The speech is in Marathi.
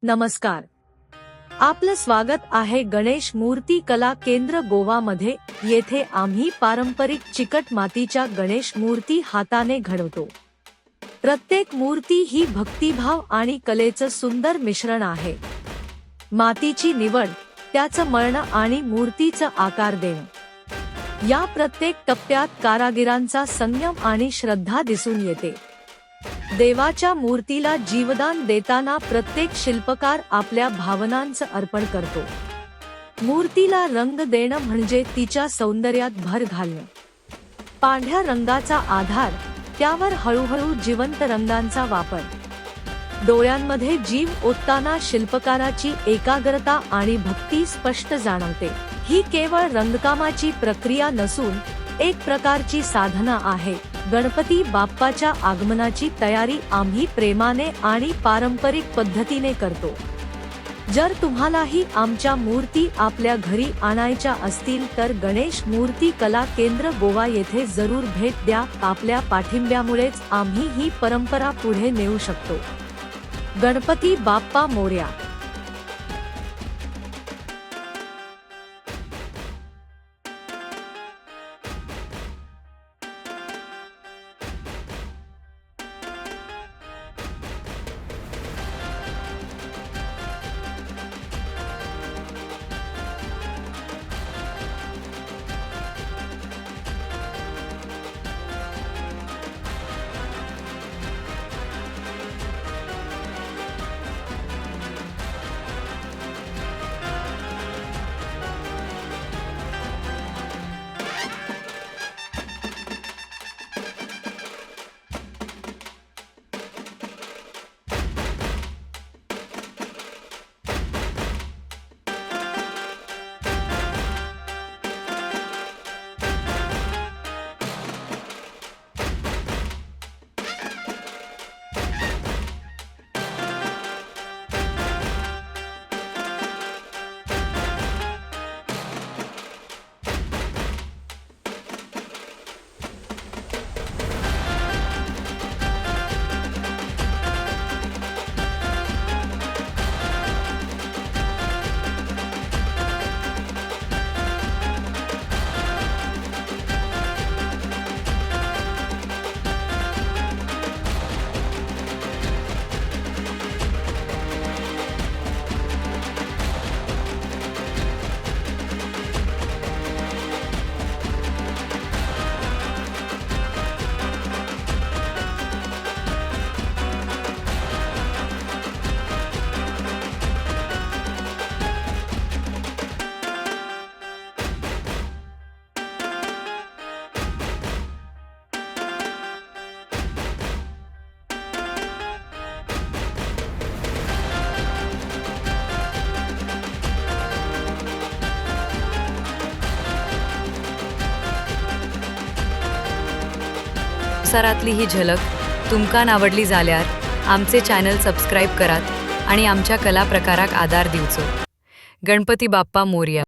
नमस्कार. आपलं स्वागत आहे गणेश मूर्ती कला केंद्र गोवा मध्ये. येथे आम्ही पारंपरिक चिकट मातीच्या गणेश मूर्ती हाताने घडवतो. प्रत्येक मूर्ती ही भक्तिभाव आणि कलेचं सुंदर मिश्रण आहे. मातीची निवड, त्याचं मळणं आणि मूर्तीचं आकार देणं, या प्रत्येक टप्प्यात कारागिरांचा संयम आणि श्रद्धा दिसून येते. देवाच्या मूर्तीला जीवदान देताना प्रत्येक शिल्पकार आपल्या भावनांचं अर्पण करतो. मूर्तीला रंग देणं म्हणजे तिच्या सौंदर्यात भर घालणं. पांढऱ्या रंगाचा आधार, त्यावर हळूहळू जिवंत रंगांचा वापर. डोळ्यांमध्ये जीव ओतताना शिल्पकाराची एकाग्रता आणि भक्ती स्पष्ट जाणवते. ही केवळ रंगकामाची प्रक्रिया नसून एक प्रकारची साधना आहे. गणपती बाप्पाच्या आगमनाची तयारी आम्ही प्रेमाने आणि पारंपरिक पद्धतीने करतो. जर तुम्हालाही आमच्या मूर्ती आपल्या घरी आणायच्या असतील तर गणेश मूर्ती कला केंद्र गोवा येथे जरूर भेट द्या. आपल्या पाठिंब्यामुळेच आम्ही ही परंपरा पुढे नेऊ शकतो. गणपती बाप्पा मोरया. संसारातली ही झलक तुमकां आवडली जाल्यार आमचे चॅनल सबस्क्राईब करात आणि आमच्या कला प्रकाराक आदार दिवचो. गणपती बाप्पा मोरया.